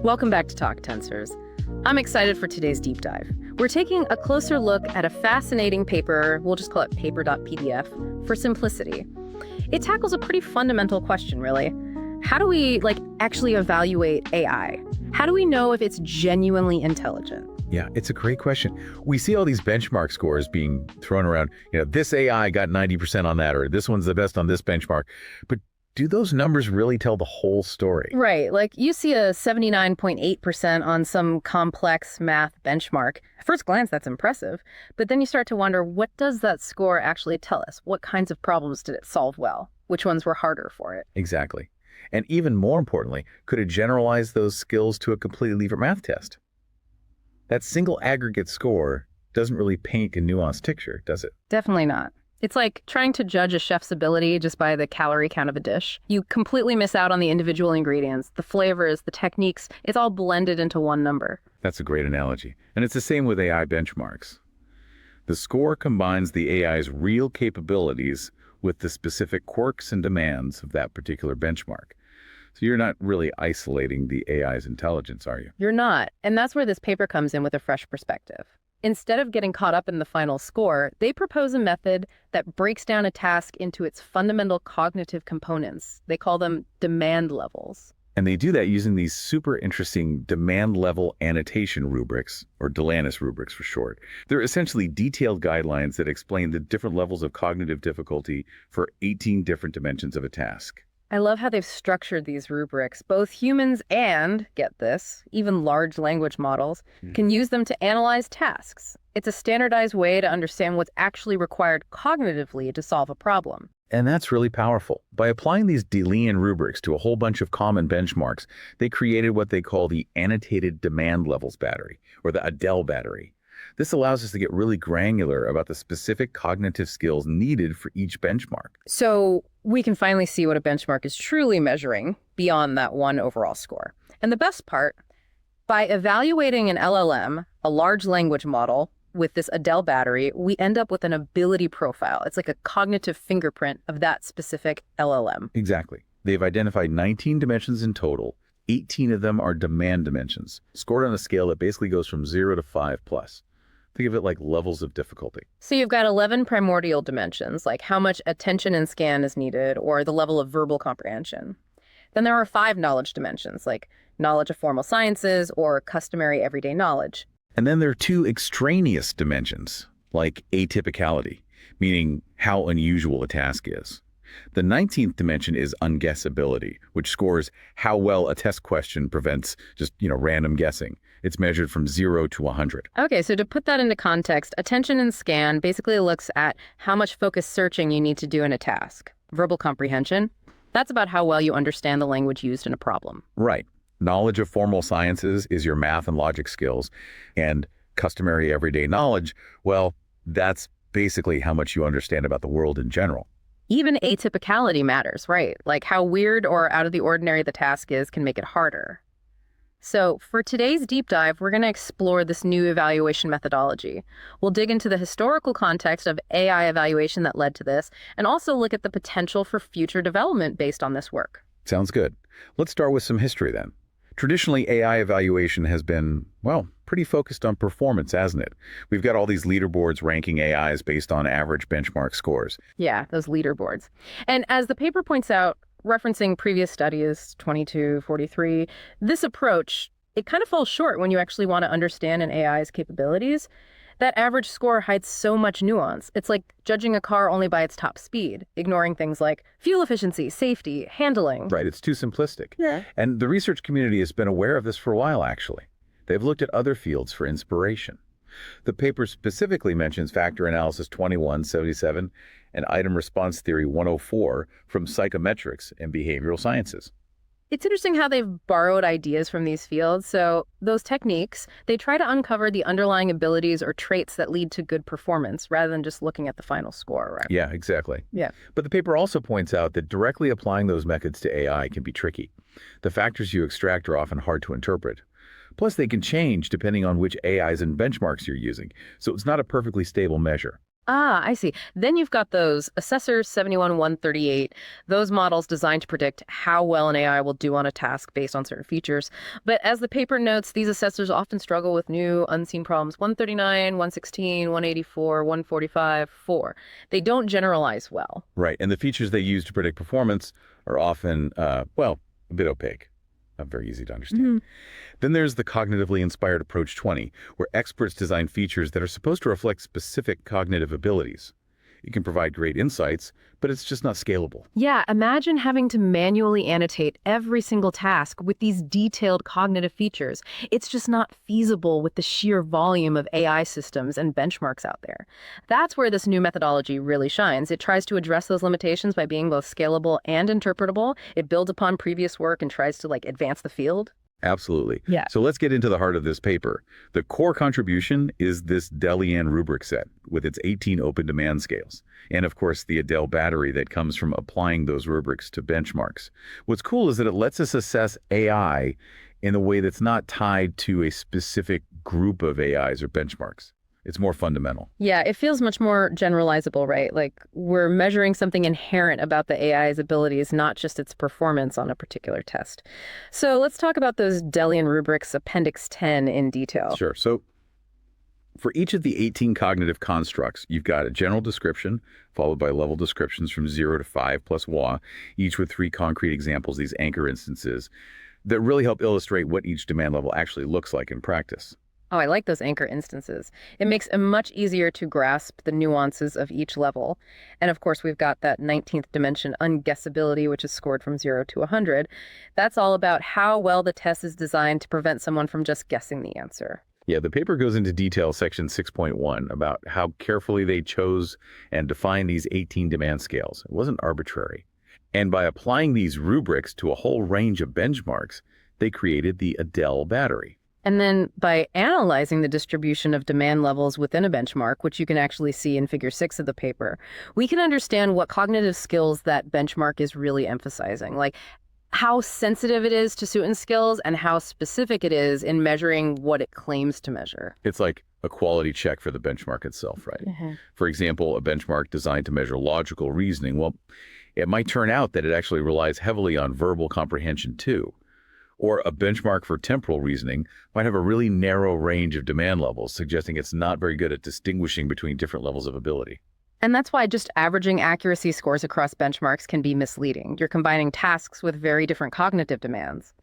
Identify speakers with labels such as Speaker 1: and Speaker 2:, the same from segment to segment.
Speaker 1: Welcome back to Talk Tensors. I'm excited for today's deep dive. We're taking a closer look at a fascinating paper, we'll just call it paper.pdf, for simplicity. It tackles a pretty fundamental question, really. How do we, actually evaluate AI? How do we know if it's genuinely intelligent?
Speaker 2: Yeah, it's a great question. We see all these benchmark scores being thrown around. This AI got 90% on that, or this one's the best on this benchmark. But do those numbers really tell the whole story?
Speaker 1: Right, you see a 79.8% on some complex math benchmark. At first glance, that's impressive. But then you start to wonder, what does that score actually tell us? What kinds of problems did it solve well? Which ones were harder for it?
Speaker 2: Exactly. And even more importantly, could it generalize those skills to a completely different math test? That single aggregate score doesn't really paint a nuanced picture, does it?
Speaker 1: Definitely not. It's like trying to judge a chef's ability just by the calorie count of a dish. You completely miss out on the individual ingredients, the flavors, the techniques. It's all blended into one number.
Speaker 2: That's a great analogy. And it's the same with AI benchmarks. The score combines the AI's real capabilities with the specific quirks and demands of that particular benchmark. So you're not really isolating the AI's intelligence, are you?
Speaker 1: You're not. And that's where this paper comes in with a fresh perspective. Instead of getting caught up in the final score, they propose a method that breaks down a task into its fundamental cognitive components. They call them demand levels.
Speaker 2: And they do that using these super interesting demand level annotation rubrics, or DELANOS rubrics for short. They're essentially detailed guidelines that explain the different levels of cognitive difficulty for 18 different dimensions of a task.
Speaker 1: I love how they've structured these rubrics. Both humans and, get this, even large language models can use them to analyze tasks. It's a standardized way to understand what's actually required cognitively to solve a problem.
Speaker 2: And that's really powerful. By applying these DELANOS rubrics to a whole bunch of common benchmarks, they created what they call the annotated demand levels battery, or the Adele battery. This allows us to get really granular about the specific cognitive skills needed for each benchmark.
Speaker 1: So we can finally see what a benchmark is truly measuring beyond that one overall score. And the best part, by evaluating an LLM, a large language model, with this Adele battery, we end up with an ability profile. It's like a cognitive fingerprint of that specific LLM.
Speaker 2: Exactly. They've identified 19 dimensions in total. 18 of them are demand dimensions, scored on a scale that basically goes from 0 to 5 plus. Think of it like levels of difficulty.
Speaker 1: So you've got 11 primordial dimensions, like how much attention and scan is needed, or the level of verbal comprehension. Then there are 5 knowledge dimensions, like knowledge of formal sciences or customary everyday knowledge.
Speaker 2: And then there are 2 extraneous dimensions, like atypicality, meaning how unusual a task is. The 19th dimension is unguessability, which scores how well a test question prevents just, random guessing. It's measured from 0 to 100.
Speaker 1: Okay, so to put that into context, attention and scan basically looks at how much focused searching you need to do in a task. Verbal comprehension, that's about how well you understand the language used in a problem.
Speaker 2: Right. Knowledge of formal sciences is your math and logic skills. And customary everyday knowledge, well, that's basically how much you understand about the world in general.
Speaker 1: Even atypicality matters, right? Like how weird or out of the ordinary the task is can make it harder. So for today's deep dive, we're going to explore this new evaluation methodology. We'll dig into the historical context of AI evaluation that led to this, and also look at the potential for future development based on this work.
Speaker 2: Sounds good. Let's start with some history then. Traditionally, AI evaluation has been, pretty focused on performance, hasn't it? We've got all these leaderboards ranking AIs based on average benchmark scores.
Speaker 1: Yeah, those leaderboards. And as the paper points out, referencing previous studies, 2243, this approach, it kind of falls short when you actually want to understand an AI's capabilities. That average score hides so much nuance. It's like judging a car only by its top speed, ignoring things like fuel efficiency, safety, handling.
Speaker 2: Right, it's too simplistic.
Speaker 1: Yeah.
Speaker 2: And the research community has been aware of this for a while, actually. They've looked at other fields for inspiration. The paper specifically mentions factor analysis 2177 and item response theory 104 from psychometrics and behavioral sciences.
Speaker 1: It's interesting how they've borrowed ideas from these fields. So those techniques, they try to uncover the underlying abilities or traits that lead to good performance rather than just looking at the final score, right?
Speaker 2: Yeah, exactly.
Speaker 1: Yeah.
Speaker 2: But the paper also points out that directly applying those methods to AI can be tricky. The factors you extract are often hard to interpret. Plus, they can change depending on which AIs and benchmarks you're using, so it's not a perfectly stable measure.
Speaker 1: Ah, I see. Then you've got those assessors 71-138, those models designed to predict how well an AI will do on a task based on certain features. But as the paper notes, these assessors often struggle with new unseen problems 139, 116, 184, 145, 4. They don't generalize well.
Speaker 2: Right, and the features they use to predict performance are often, well, a bit opaque. Not very easy to understand. Then there's the cognitively inspired approach 20, where experts design features that are supposed to reflect specific cognitive abilities. It can provide great insights, but it's just not scalable.
Speaker 1: Yeah, imagine having to manually annotate every single task with these detailed cognitive features. It's just not feasible with the sheer volume of AI systems and benchmarks out there. That's where this new methodology really shines. It tries to address those limitations by being both scalable and interpretable. It builds upon previous work and tries to advance the field.
Speaker 2: Absolutely.
Speaker 1: Yeah.
Speaker 2: So let's get into the heart of this paper. The core contribution is this DELANOS rubric set with its 18 open demand scales. And of course, the Adele battery that comes from applying those rubrics to benchmarks. What's cool is that it lets us assess AI in a way that's not tied to a specific group of AIs or benchmarks. It's more fundamental.
Speaker 1: Yeah, it feels much more generalizable, right? Like we're measuring something inherent about the AI's abilities, not just its performance on a particular test. So let's talk about those Delian rubrics, Appendix 10, in detail.
Speaker 2: Sure. So for each of the 18 cognitive constructs, you've got a general description, followed by level descriptions from 0 to 5 plus WA, each with 3 concrete examples, these anchor instances, that really help illustrate what each demand level actually looks like in practice.
Speaker 1: Oh, I like those anchor instances. It makes it much easier to grasp the nuances of each level. And of course, we've got that 19th dimension unguessability, which is scored from 0 to 100. That's all about how well the test is designed to prevent someone from just guessing the answer.
Speaker 2: Yeah, the paper goes into detail, section 6.1, about how carefully they chose and defined these 18 demand scales. It wasn't arbitrary. And by applying these rubrics to a whole range of benchmarks, they created the Adele battery.
Speaker 1: And then by analyzing the distribution of demand levels within a benchmark, which you can actually see in figure 6 of the paper, we can understand what cognitive skills that benchmark is really emphasizing, like how sensitive it is to certain skills and how specific it is in measuring what it claims to measure.
Speaker 2: It's like a quality check for the benchmark itself, right? For example, a benchmark designed to measure logical reasoning, well, it might turn out that it actually relies heavily on verbal comprehension too. Or a benchmark for temporal reasoning might have a really narrow range of demand levels, suggesting it's not very good at distinguishing between different levels of ability.
Speaker 1: And that's why just averaging accuracy scores across benchmarks can be misleading. You're combining tasks with very different cognitive demands.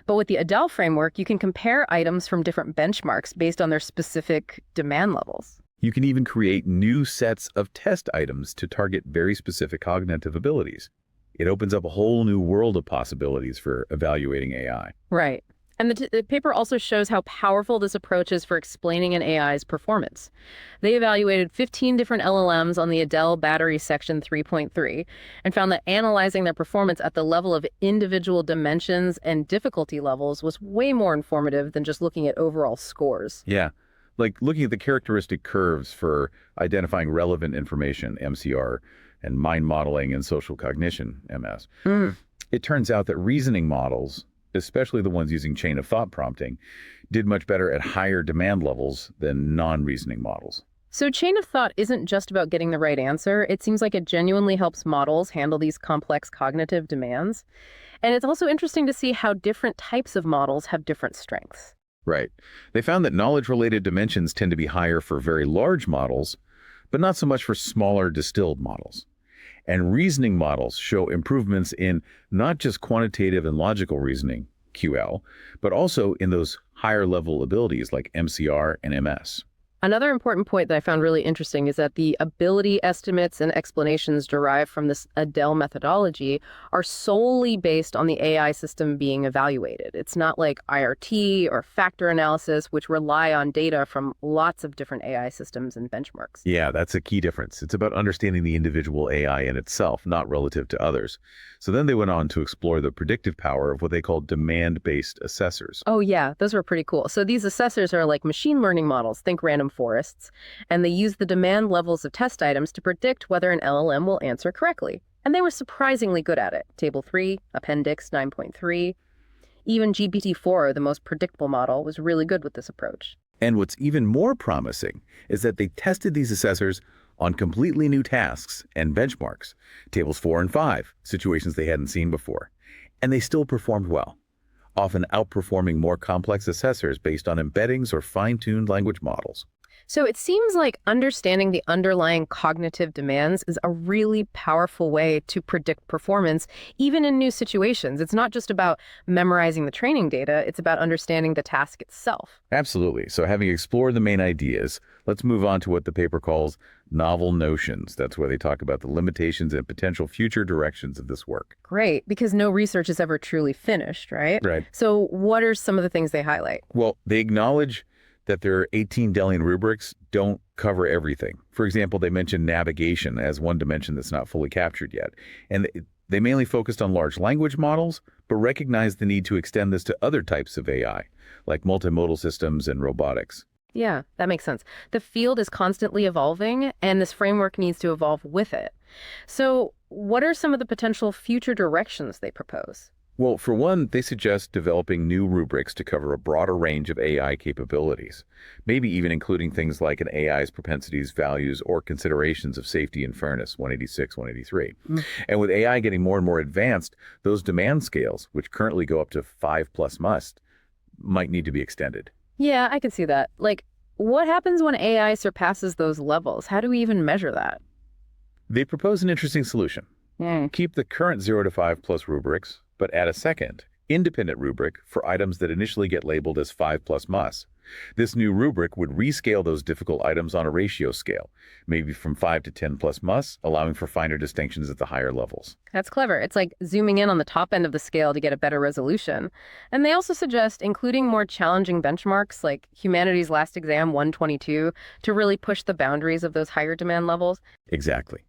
Speaker 1: But with the Adele framework, you can compare items from different benchmarks based on their specific demand levels.
Speaker 2: You can even create new sets of test items to target very specific cognitive abilities. It opens up a whole new world of possibilities for evaluating AI.
Speaker 1: Right. And the paper also shows how powerful this approach is for explaining an AI's performance. They evaluated 15 different LLMs on the Adele battery section 3.3 and found that analyzing their performance at the level of individual dimensions and difficulty levels was way more informative than just looking at overall scores.
Speaker 2: Yeah, like looking at the characteristic curves for identifying relevant information, MCR, and mind modeling and social cognition, MS. It turns out that reasoning models, especially the ones using chain of thought prompting, did much better at higher demand levels than non-reasoning models.
Speaker 1: So chain of thought isn't just about getting the right answer. It seems like it genuinely helps models handle these complex cognitive demands. And it's also interesting to see how different types of models have different strengths.
Speaker 2: Right. They found that knowledge-related dimensions tend to be higher for very large models, but not so much for smaller distilled models. And reasoning models show improvements in not just quantitative and logical reasoning, QL, but also in those higher level abilities like MCR and MS.
Speaker 1: Another important point that I found really interesting is that the ability estimates and explanations derived from this Adele methodology are solely based on the AI system being evaluated. It's not like IRT or factor analysis, which rely on data from lots of different AI systems and benchmarks.
Speaker 2: Yeah, that's a key difference. It's about understanding the individual AI in itself, not relative to others. So then they went on to explore the predictive power of what they call demand-based assessors.
Speaker 1: Oh yeah, those were pretty cool. So these assessors are like machine learning models, think random forests, and they use the demand levels of test items to predict whether an LLM will answer correctly. And they were surprisingly good at it. Table 3, Appendix 9.3. Even GPT-4, the most predictable model, was really good with this approach.
Speaker 2: And what's even more promising is that they tested these assessors on completely new tasks and benchmarks, tables 4 and 5, situations they hadn't seen before. And they still performed well, often outperforming more complex assessors based on embeddings or fine-tuned language models.
Speaker 1: So it seems like understanding the underlying cognitive demands is a really powerful way to predict performance, even in new situations. It's not just about memorizing the training data, it's about understanding the task itself.
Speaker 2: Absolutely. So having explored the main ideas, let's move on to what the paper calls novel notions. That's where they talk about the limitations and potential future directions of this work.
Speaker 1: Great, because no research is ever truly finished, right?
Speaker 2: Right.
Speaker 1: So what are some of the things they highlight?
Speaker 2: Well, they acknowledge that their 18 Delian rubrics don't cover everything. For example, they mentioned navigation as one dimension that's not fully captured yet. And they mainly focused on large language models, but recognized the need to extend this to other types of AI, like multimodal systems and robotics.
Speaker 1: Yeah, that makes sense. The field is constantly evolving, and this framework needs to evolve with it. So what are some of the potential future directions they propose?
Speaker 2: Well, for one, they suggest developing new rubrics to cover a broader range of AI capabilities, maybe even including things like an AI's propensities, values, or considerations of safety and fairness, 186, 183. And with AI getting more and more advanced, those demand scales, which currently go up to 5+ must, might need to be extended.
Speaker 1: Yeah, I can see that. Like, what happens when AI surpasses those levels? How do we even measure that?
Speaker 2: They propose an interesting solution. Keep the current 0 to 5+ rubrics, but add a second, independent rubric for items that initially get labeled as 5+ must. This new rubric would rescale those difficult items on a ratio scale, maybe from 5 to 10+ must, allowing for finer distinctions at the higher levels.
Speaker 1: That's clever. It's like zooming in on the top end of the scale to get a better resolution. And they also suggest including more challenging benchmarks like humanities last exam 122 to really push the boundaries of those higher demand levels.
Speaker 2: Exactly.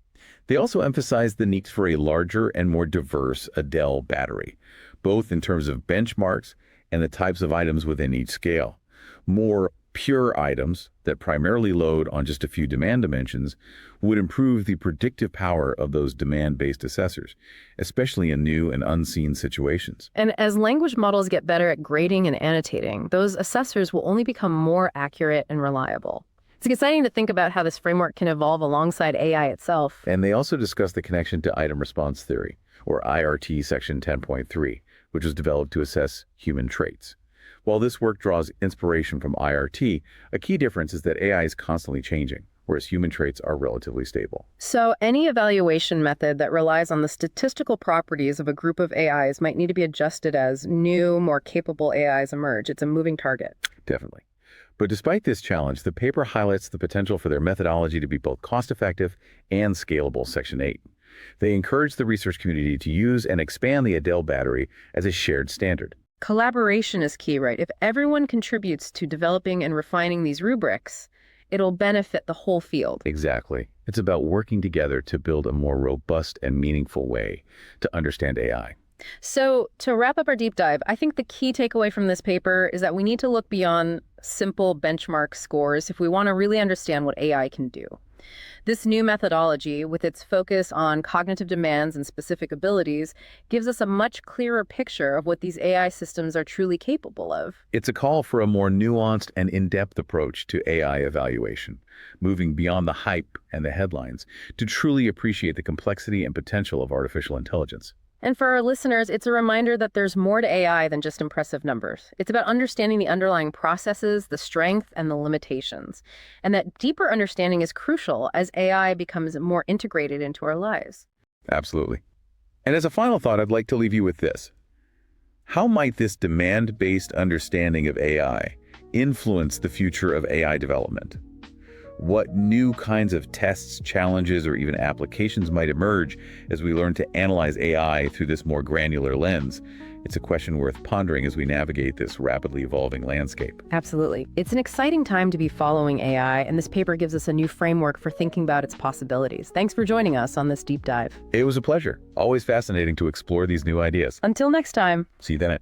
Speaker 2: They also emphasize the need for a larger and more diverse Adele battery, both in terms of benchmarks and the types of items within each scale. More pure items that primarily load on just a few demand dimensions would improve the predictive power of those demand-based assessors, especially in new and unseen situations.
Speaker 1: And as language models get better at grading and annotating, those assessors will only become more accurate and reliable. It's exciting to think about how this framework can evolve alongside AI itself.
Speaker 2: And they also discuss the connection to item response theory, or IRT section 10.3, which was developed to assess human traits. While this work draws inspiration from IRT, a key difference is that AI is constantly changing, whereas human traits are relatively stable.
Speaker 1: So any evaluation method that relies on the statistical properties of a group of AIs might need to be adjusted as new, more capable AIs emerge. It's a moving target.
Speaker 2: Definitely. But despite this challenge, the paper highlights the potential for their methodology to be both cost-effective and scalable, Section 8. They encourage the research community to use and expand the Adele battery as a shared standard.
Speaker 1: Collaboration is key, right? If everyone contributes to developing and refining these rubrics, it'll benefit the whole field.
Speaker 2: Exactly. It's about working together to build a more robust and meaningful way to understand AI.
Speaker 1: So to wrap up our deep dive, I think the key takeaway from this paper is that we need to look beyond simple benchmark scores if we want to really understand what AI can do. This new methodology, with its focus on cognitive demands and specific abilities, gives us a much clearer picture of what these AI systems are truly capable of.
Speaker 2: It's a call for a more nuanced and in-depth approach to AI evaluation, moving beyond the hype and the headlines to truly appreciate the complexity and potential of artificial intelligence.
Speaker 1: And for our listeners, it's a reminder that there's more to AI than just impressive numbers. It's about understanding the underlying processes, the strength, and the limitations. And that deeper understanding is crucial as AI becomes more integrated into our lives.
Speaker 2: Absolutely. And as a final thought, I'd like to leave you with this. How might this demand-based understanding of AI influence the future of AI development? What new kinds of tests, challenges, or even applications might emerge as we learn to analyze AI through this more granular lens? It's a question worth pondering as we navigate this rapidly evolving landscape.
Speaker 1: Absolutely. It's an exciting time to be following AI, and this paper gives us a new framework for thinking about its possibilities. Thanks for joining us on this deep dive.
Speaker 2: It was a pleasure. Always fascinating to explore these new ideas.
Speaker 1: Until next time.
Speaker 2: See you then.